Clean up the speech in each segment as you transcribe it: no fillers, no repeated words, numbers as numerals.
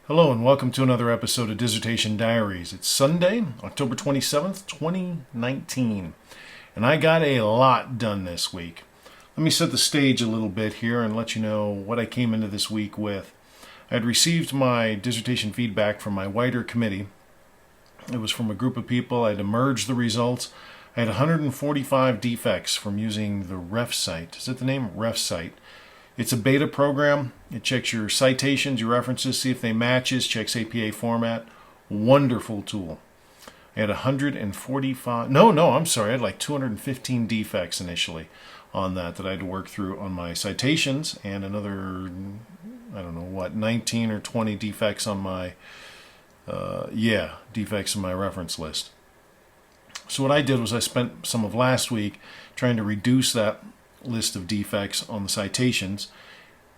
Hello and welcome to another episode of Dissertation Diaries. It's Sunday, October 27th, 2019, and I got a lot done this week. Let me set the stage a little bit here and let you know what I came into this week with. I had received my dissertation feedback from my wider committee. It was from a group of people. I had merged the results. I had 145 defects from using the Recite. Is that the name? Recite. It's a beta program. It checks your citations, your references, see if they matches, checks APA format. Wonderful tool. I had 145, I had like 215 defects initially on that I had to work through on my citations, and another, 19 or 20 defects on my, defects in my reference list. So what I did was I spent some of last week trying to reduce that list of defects on the citations,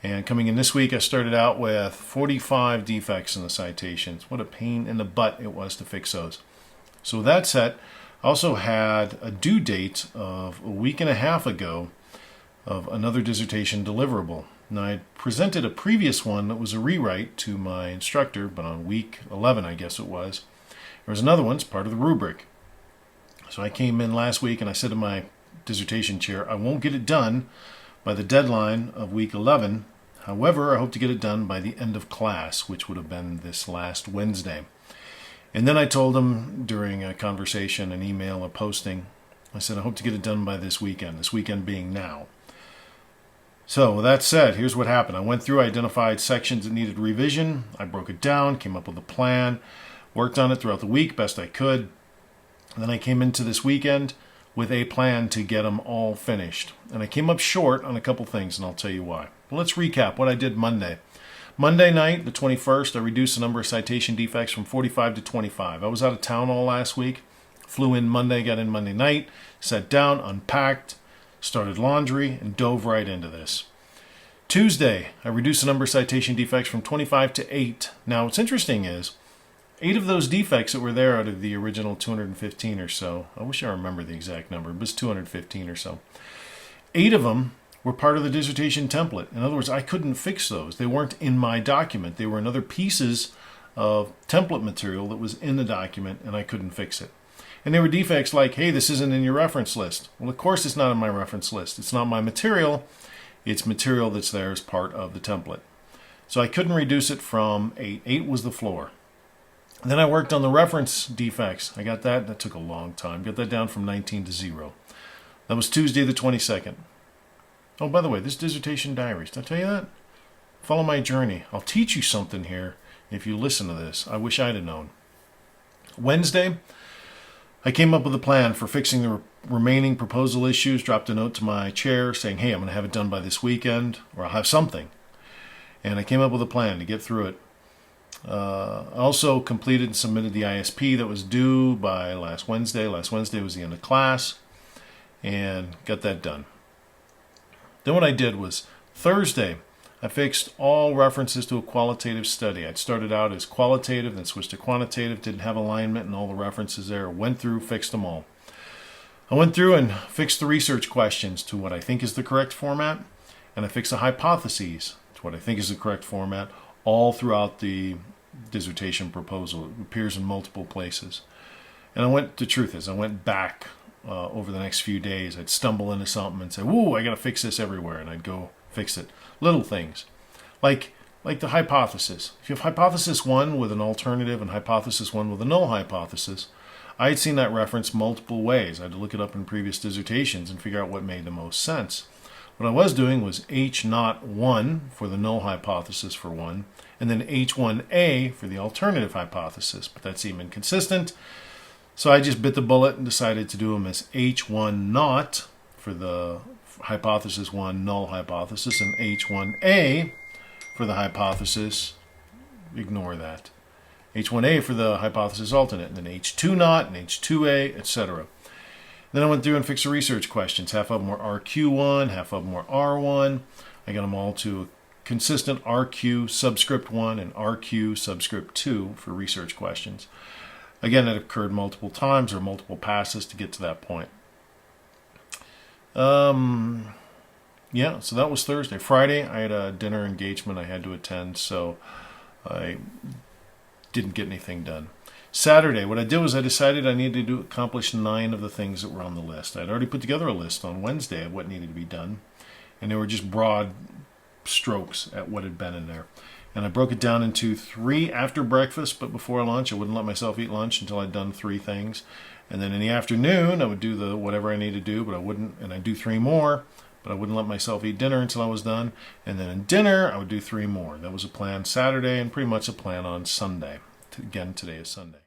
and coming in this week I started out with 45 defects in the citations. What a pain in the butt it was to fix those. So with that said, I also had a due date of a week and a half ago of another dissertation deliverable. Now I presented a previous one that was a rewrite to my instructor, but on week 11 I guess it was. There was another one, it's part of the rubric. So I came in last week and I said to my dissertation chair, I won't get it done by the deadline of week 11. However, I hope to get it done by the end of class, which would have been this last Wednesday. And then I told him during a conversation, an email, a posting, I said, I hope to get it done by this weekend being now. So with that said, here's what happened. I went through, identified sections that needed revision. I broke it down, came up with a plan, worked on it throughout the week best I could. And then I came into this weekend with a plan to get them all finished. And I came up short on a couple things, and I'll tell you why. But let's recap what I did Monday. Monday night, the 21st, I reduced the number of citation defects from 45 to 25. I was out of town all last week. Flew in Monday, got in Monday night, sat down, unpacked, started laundry, and dove right into this. Tuesday, I reduced the number of citation defects from 25 to 8. Now, what's interesting is, 8 of those defects that were there out of the original 215 or so, I wish I remember the exact number, but it's 215 or so. 8 of them were part of the dissertation template. In other words, I couldn't fix those. They weren't in my document. They were in other pieces of template material that was in the document, and I couldn't fix it. And there were defects like, hey, this isn't in your reference list. Well, of course it's not in my reference list. It's not my material. It's material that's there as part of the template. So I couldn't reduce it from 8. 8 was the floor. And then I worked on the reference defects. I got that. That took a long time. Got that down from 19 to 0. That was Tuesday the 22nd. Oh, by the way, this dissertation diaries. Did I tell you that? Follow my journey. I'll teach you something here if you listen to this. I wish I'd have known. Wednesday, I came up with a plan for fixing the remaining proposal issues. Dropped a note to my chair saying, hey, I'm going to have it done by this weekend, or I'll have something. And I came up with a plan to get through it. I also completed and submitted the ISP that was due by last Wednesday. Last Wednesday was the end of class, and got that done. Then what I did was Thursday, I fixed all references to a qualitative study. I'd started out as qualitative, then switched to quantitative, didn't have alignment and all the references there. Went through, fixed them all. I went through and fixed the research questions to what I think is the correct format, and I fixed the hypotheses to what I think is the correct format, all throughout the dissertation proposal. It appears in multiple places. And the truth is, I went back over the next few days. I'd stumble into something and say, whoa, I got to fix this everywhere. And I'd go fix it. Little things. Like the hypothesis. If you have hypothesis 1 with an alternative and hypothesis 1 with a null hypothesis, I had seen that reference multiple ways. I had to look it up in previous dissertations and figure out what made the most sense. What I was doing was H01 for the null hypothesis for 1, and then H01a for the alternative hypothesis, but that seemed inconsistent. So I just bit the bullet and decided to do them as H1 for the hypothesis 1 null hypothesis, and H1a for the hypothesis, ignore that, H1a for the hypothesis alternate, and then H2 and H2a, etc. Then I went through and fixed the research questions. Half of them were RQ1, half of them were R1. I got them all to a consistent RQ subscript 1 and RQ subscript 2 for research questions. Again, that occurred multiple times or multiple passes to get to that point. So that was Thursday. Friday, I had a dinner engagement I had to attend, so I didn't get anything done. Saturday, what I did was I decided I needed to accomplish 9 of the things that were on the list. I'd already put together a list on Wednesday of what needed to be done, and they were just broad strokes at what had been in there. And I broke it down into 3 after breakfast, but before lunch. I wouldn't let myself eat lunch until I'd done 3 things. And then in the afternoon, I would do the whatever I need to do, but I wouldn't, and I'd do 3 more, but I wouldn't let myself eat dinner until I was done. And then in dinner, I would do 3 more. That was a plan Saturday and pretty much a plan on Sunday. Again, today is Sunday.